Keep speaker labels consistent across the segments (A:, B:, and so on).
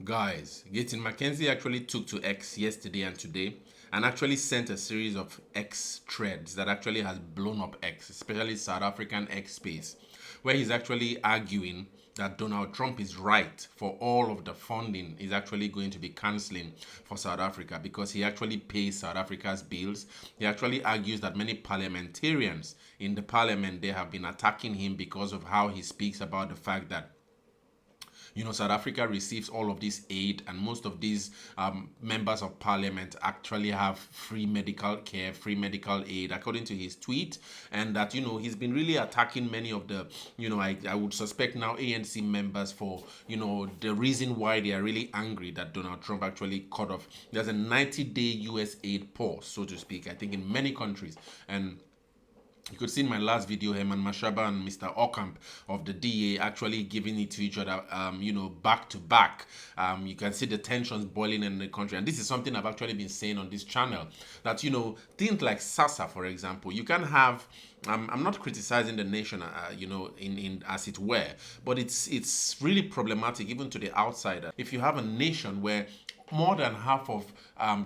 A: Guys, Gayton McKenzie actually took to X yesterday and today and actually sent a series of X threads that actually has blown up X, especially South African X space, where he's actually arguing that Donald Trump is right for all of the funding is actually going to be cancelling for South Africa because he actually pays South Africa's bills. He actually argues that many parliamentarians in the parliament, they have been attacking him because of how he speaks about the fact that South Africa receives all of this aid, and most of these members of parliament actually have free medical care, free medical aid, according to his tweet. And that, he's been really attacking many of the, I would suspect now ANC members for, the reason why they are really angry that Donald Trump actually cut off. There's a 90-day US aid pause, so to speak, I think, in many countries. And you could see in my last video, Herman Mashaba and Mr. Ocamp of the DA actually giving it to each other, back to back. You can see the tensions boiling in the country. And this is something I've actually been saying on this channel, that, things like SASA, for example, you can have, I'm not criticizing the nation, in as it were, but it's really problematic even to the outsider. If you have a nation where more than half of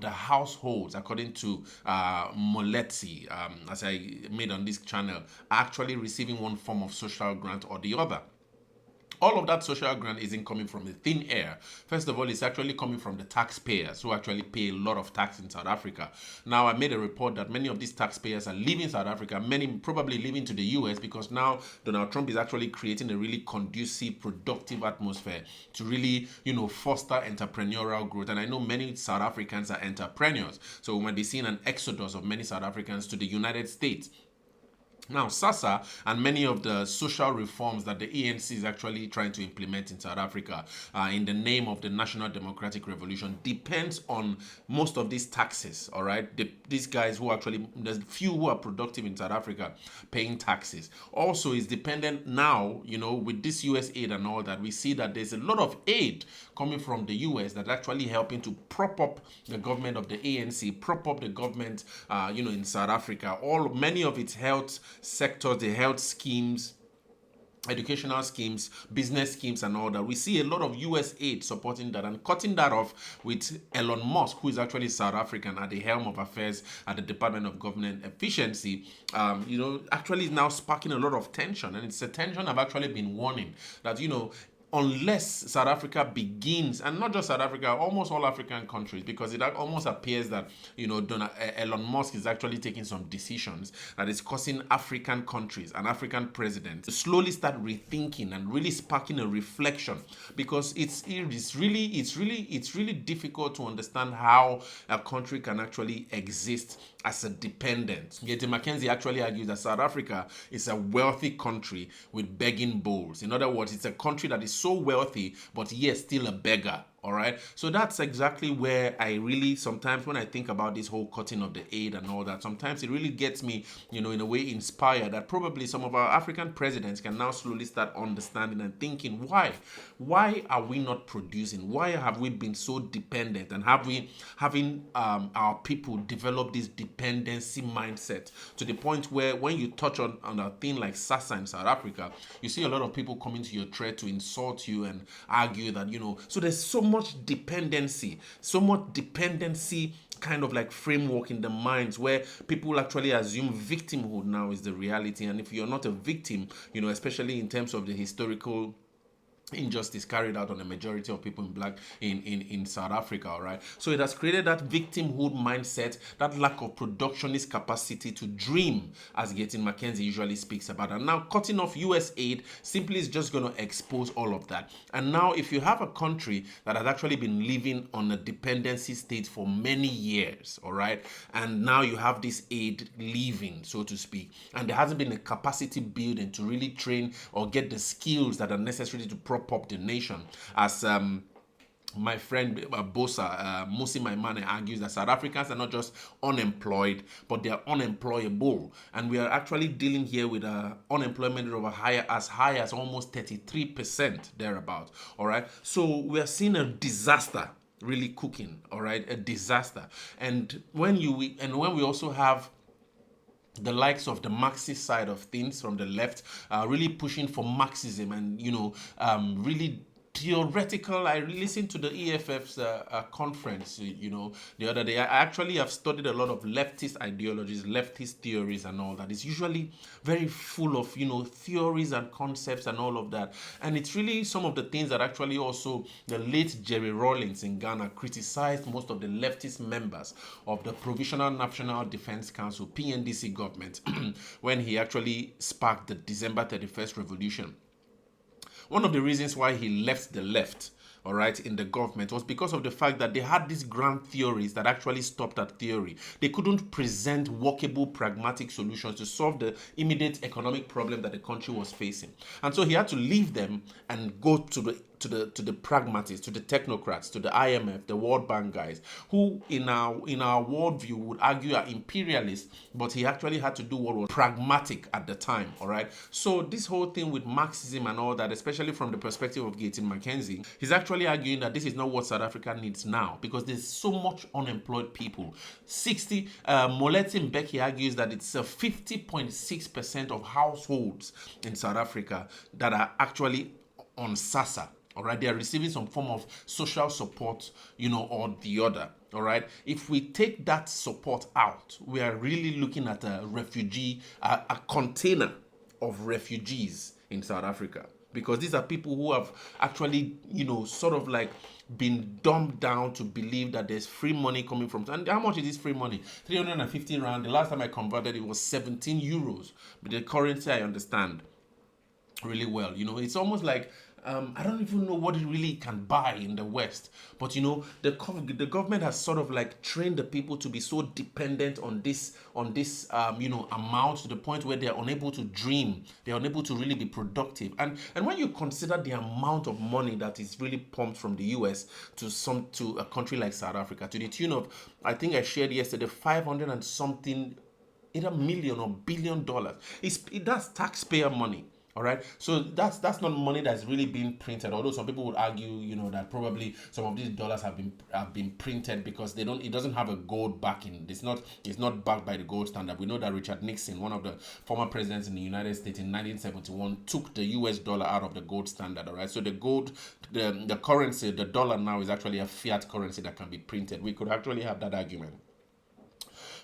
A: the households, according to Moletsi, as I made on this channel, are actually receiving one form of social grant or the other. All of that social grant isn't coming from the thin air. First of all, it's actually coming from the taxpayers who actually pay a lot of tax in South Africa. Now, I made a report that many of these taxpayers are leaving South Africa, many probably leaving to the US, because now Donald Trump is actually creating a really conducive, productive atmosphere to really, foster entrepreneurial growth. And I know many South Africans are entrepreneurs. So we might be seeing an exodus of many South Africans to the United States. Now, SASA and many of the social reforms that the ANC is actually trying to implement in South Africa in the name of the National Democratic Revolution depends on most of these taxes, all right? These guys who actually, there's few who are productive in South Africa paying taxes. Also, is dependent now, with this US aid and all that, we see that there's a lot of aid coming from the US that's actually helping to prop up the government of the ANC, prop up the government, in South Africa. Many of its health sectors, the health schemes, educational schemes, business schemes and all that. We see a lot of US aid supporting that and cutting that off with Elon Musk, who is actually South African at the helm of affairs at the Department of Government Efficiency, actually is now sparking a lot of tension. And it's a tension I've actually been warning that, unless South Africa begins, and not just South Africa, almost all African countries, because it almost appears that, Elon Musk is actually taking some decisions that is causing African countries and African presidents to slowly start rethinking and really sparking a reflection, because it's really difficult to understand how a country can actually exist as a dependent. Gayton McKenzie actually argues that South Africa is a wealthy country with begging bowls. In other words, it's a country that is so wealthy, but yet still a beggar. All right. So that's exactly where I really, sometimes when I think about this whole cutting of the aid and all that, sometimes it really gets me, in a way inspired that probably some of our African presidents can now slowly start understanding and thinking, why are we not producing? Why have we been so dependent? And have we having our people develop this dependency mindset to the point where when you touch on a thing like SASA in South Africa, you see a lot of people coming to your thread to insult you and argue that, so there's so much dependency kind of like framework in the minds where people actually assume victimhood now is the reality. And if you're not a victim, especially in terms of the historical injustice carried out on the majority of people in South Africa, all right? So it has created that victimhood mindset, that lack of productionist capacity to dream, as Gayton McKenzie usually speaks about. And now cutting off US aid simply is just going to expose all of that. And now if you have a country that has actually been living on a dependency state for many years, all right, and now you have this aid leaving, so to speak, and there hasn't been a capacity building to really train or get the skills that are necessary to prop up the nation, as my friend Bosa, Musi Maimane, argues that South Africans are not just unemployed, but they are unemployable. And we are actually dealing here with unemployment of as high as almost 33% thereabout. All right. So we are seeing a disaster really cooking. All right. A disaster. And when we also have the likes of the Marxist side of things from the left, really pushing for Marxism and, really theoretical. I listened to the EFF's conference, the other day. I actually have studied a lot of leftist ideologies, leftist theories, and all that. It's usually very full of, theories and concepts and all of that. And it's really some of the things that actually also the late Jerry Rawlings in Ghana criticized most of the leftist members of the Provisional National Defense Council, PNDC government, when he actually sparked the December 31st revolution. One of the reasons why he left the left, all right, in the government was because of the fact that they had these grand theories that actually stopped that theory. They couldn't present workable, pragmatic solutions to solve the immediate economic problem that the country was facing. And so he had to leave them and go to the pragmatists, to the technocrats, to the IMF, the World Bank guys, who in our worldview would argue are imperialists, but he actually had to do what was pragmatic at the time, all right? So this whole thing with Marxism and all that, especially from the perspective of Gayton McKenzie, he's actually arguing that this is not what South Africa needs now, because there's so much unemployed people. Moletin Mbeki argues that it's 50.6% of households in South Africa that are actually on SASA. All right, they are receiving some form of social support, or the other. All right, if we take that support out, we are really looking at a container of refugees in South Africa, because these are people who have actually, sort of like been dumbed down to believe that there's free money coming from. And how much is this free money? 350 rand. The last time I converted, it was 17 euros. But the currency I understand really well. It's almost like I don't even know what it really can buy in the West, but the government has sort of like trained the people to be so dependent on this amount, to the point where they are unable to dream, they are unable to really be productive. And when you consider the amount of money that is really pumped from the US to a country like South Africa, to the tune of, I think I shared yesterday, 500 and something, either million or $1 billion, that's taxpayer money. All right, so that's not money that's really being printed. Although some people would argue, that probably some of these dollars have been printed because it doesn't have a gold backing. It's not backed by the gold standard. We know that Richard Nixon, one of the former presidents in the United States in 1971, took the US dollar out of the gold standard. All right, so the currency, the dollar now is actually a fiat currency that can be printed. We could actually have that argument.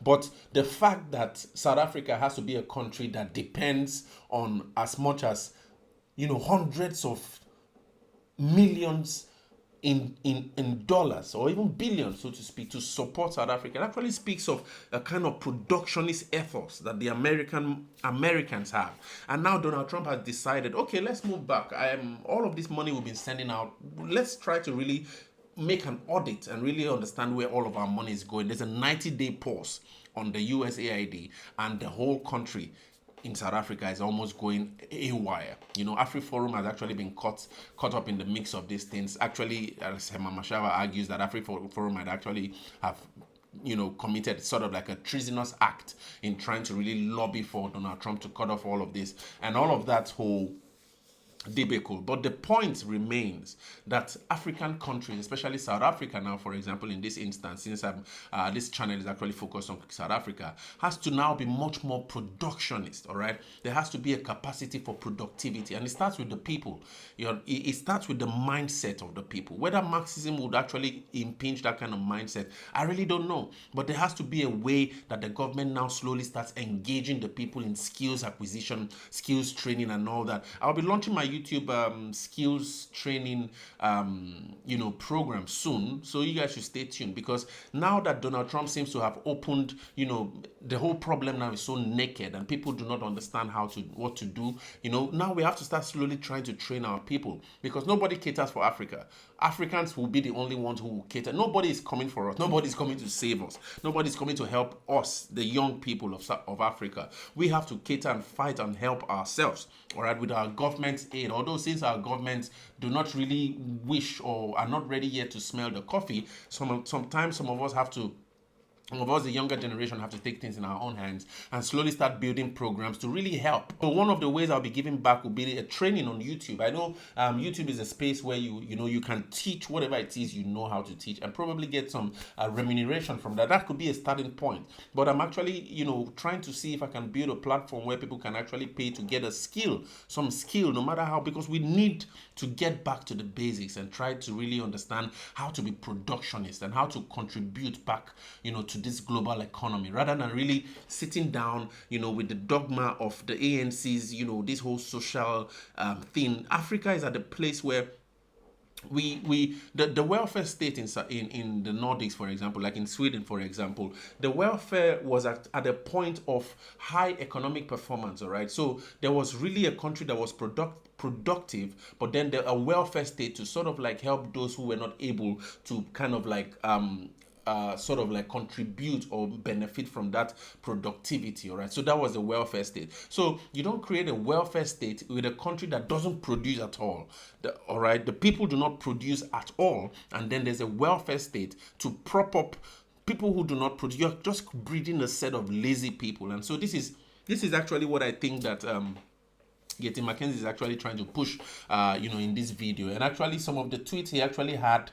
A: But the fact that South Africa has to be a country that depends on as much as, hundreds of millions in dollars, or even billions, so to speak, to support South Africa, it actually speaks of a kind of protectionist ethos that the Americans have. And now Donald Trump has decided, okay, let's move back. All of this money we've been sending out, let's try to really make an audit and really understand where all of our money is going. There's a 90-day pause on the USAID, and the whole country in South Africa is almost going haywire. AfriForum has actually been caught up in the mix of these things. Actually, as Hema Mashava argues, that AfriForum might actually have committed sort of like a treasonous act in trying to really lobby for Donald Trump to cut off all of this, and all of that whole debacle. But the point remains that African countries, especially South Africa now, for example, in this instance, since this channel is actually focused on South Africa, has to now be much more productionist, all right? There has to be a capacity for productivity, and it starts with the people. It starts with the mindset of the people. Whether Marxism would actually impinge that kind of mindset, I really don't know. But there has to be a way that the government now slowly starts engaging the people in skills acquisition, skills training, and all that. I'll be launching my YouTube skills training program soon, so you guys should stay tuned, because now that Donald Trump seems to have opened, the whole problem now is so naked and people do not understand what to do. Now we have to start slowly trying to train our people, because nobody caters for Africa. Africans will be the only ones who will cater. Nobody is coming for us. Nobody is coming to save us. Nobody is coming to help us, the young people of Africa. We have to cater and fight and help ourselves, all right, with our government's aid. Although since our governments do not really wish or are not ready yet to smell the coffee, sometimes some of us have to Some of us, the younger generation, have to take things in our own hands and slowly start building programs to really help. So one of the ways I'll be giving back will be a training on YouTube. I know YouTube is a space where you can teach whatever it is you know how to teach and probably get some remuneration from that. That could be a starting point. But I'm actually trying to see if I can build a platform where people can actually pay to get a skill, some skill, no matter how, because we need to get back to the basics and try to really understand how to be productionist and how to contribute back, to this global economy, rather than really sitting down, with the dogma of the ANC's, this whole social thing. Africa is at the place where the welfare state in the Nordics, for example, like in Sweden, for example, the welfare was at a point of high economic performance. All right, so there was really a country that was productive, but then a welfare state to sort of like help those who were not able to kind of like sort of like contribute or benefit from that productivity. All right, so that was the welfare state. So you don't create a welfare state with a country that doesn't produce at all. All right, the people do not produce at all, and then there's a welfare state to prop up people who do not produce. You're just breeding a set of lazy people. And so this is actually what I think that Gayton McKenzie is actually trying to push, in this video. And actually, some of the tweets he actually had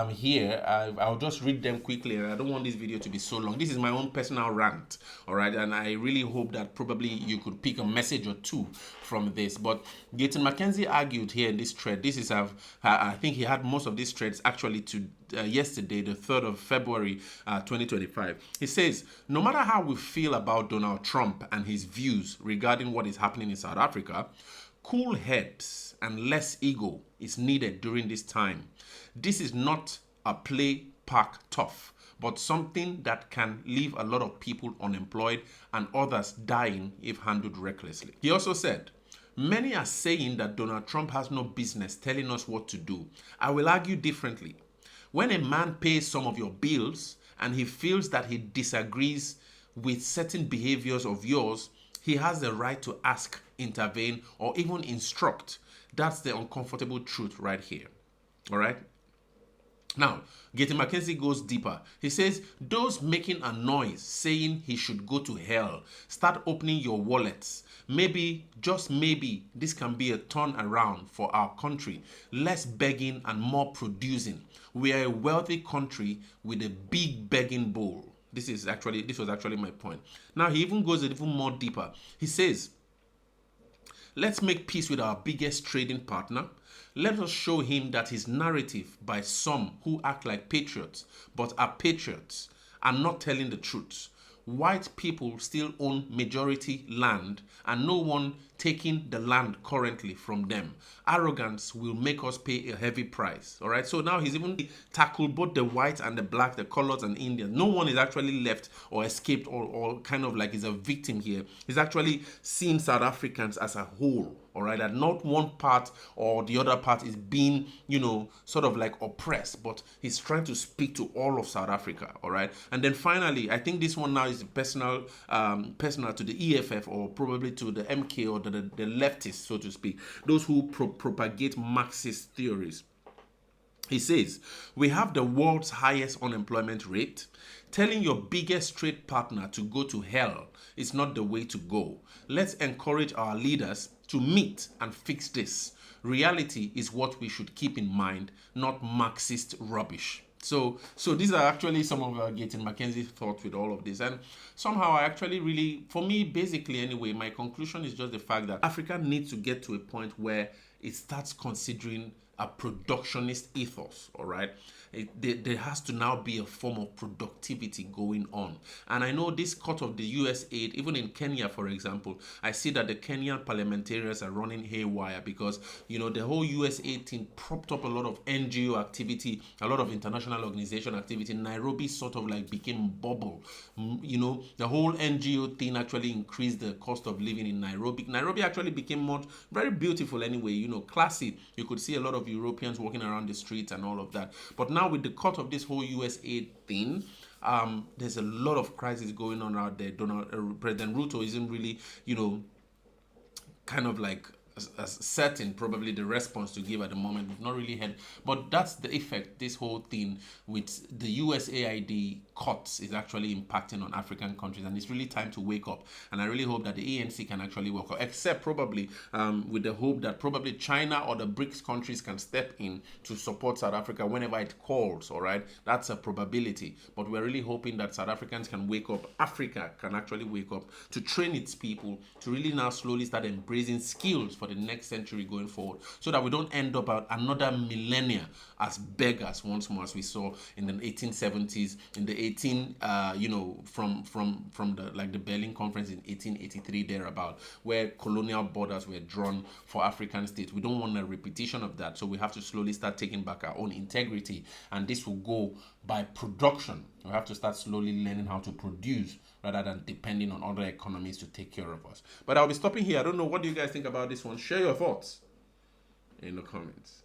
A: here, I'll just read them quickly. I don't want this video to be so long. This is my own personal rant, all right? And I really hope that probably you could pick a message or two from this. But Gayton McKenzie argued here in this thread. This is I think he had most of these threads actually to yesterday, the 3rd of February, 2025. He says, no matter how we feel about Donald Trump and his views regarding what is happening in South Africa, cool heads and less ego is needed during this time. This is not a play park tough, but something that can leave a lot of people unemployed and others dying if handled recklessly. He also said, many are saying that Donald Trump has no business telling us what to do. I will argue differently. When a man pays some of your bills and he feels that he disagrees with certain behaviors of yours, he has the right to ask, intervene, or even instruct. That's the uncomfortable truth right here. All right? Now, Gayton McKenzie goes deeper. He says, those making a noise saying he should go to hell, start opening your wallets. Maybe, just maybe, this can be a turnaround for our country. Less begging and more producing. We are a wealthy country with a big begging bowl. This was actually my point. Now, he even goes a little more deeper. He says, let's make peace with our biggest trading partner. Let us show him that his narrative by some who act like patriots, but are patriots, are not telling the truth. White people still own majority land and no one taking the land currently from them. Arrogance will make us pay a heavy price. All right. So now he's even tackled both the white and the black, the colors and Indians. No one is actually left or escaped or kind of like is a victim here. He's actually seen South Africans as a whole. All right, that not one part or the other part is being, sort of like oppressed, but he's trying to speak to all of South Africa. All right, and then finally, I think this one now is personal to the EFF or probably to the MK or the leftists, so to speak, those who propagate Marxist theories. He says, we have the world's highest unemployment rate. Telling your biggest trade partner to go to hell is not the way to go. Let's encourage our leaders to meet and fix this. Reality is what we should keep in mind, not Marxist rubbish. So these are actually some of Gayton McKenzie's thoughts with all of this. And somehow I actually really, for me, basically anyway, my conclusion is just the fact that Africa needs to get to a point where it starts considering a productionist ethos, all right? There has to now be a form of productivity going on. And I know this cut of the US aid, even in Kenya, for example, I see that the Kenyan parliamentarians are running haywire because, the whole US aid thing propped up a lot of NGO activity, a lot of international organization activity. Nairobi sort of like became bubble. The whole NGO thing actually increased the cost of living in Nairobi. Nairobi actually became very beautiful anyway, classy. You could see a lot of Europeans walking around the streets and all of that. But now with the cut of this whole US aid thing, there's a lot of crisis going on out there. President Ruto isn't really, kind of like as certain probably the response to give at the moment. We've not really heard, but that's the effect this whole thing with the USAID cuts is actually impacting on African countries, and it's really time to wake up. And I really hope that the ANC can actually wake up, except probably with the hope that probably China or the BRICS countries can step in to support South Africa whenever it calls. All right, that's a probability, but we're really hoping that South Africans can wake up, Africa can actually wake up to train its people to really now slowly start embracing skills for the next century going forward, so that we don't end up at another millennia as beggars once more, as we saw in the 1870s, in the 18 from the like the Berlin Conference in 1883 thereabout, where colonial borders were drawn for African states. We don't want a repetition of that, so we have to slowly start taking back our own integrity, and this will go by production. We have to start slowly learning how to produce rather than depending on other economies to take care of us. But I'll be stopping here. I don't know, what do you guys think about this one? Share your thoughts in the comments.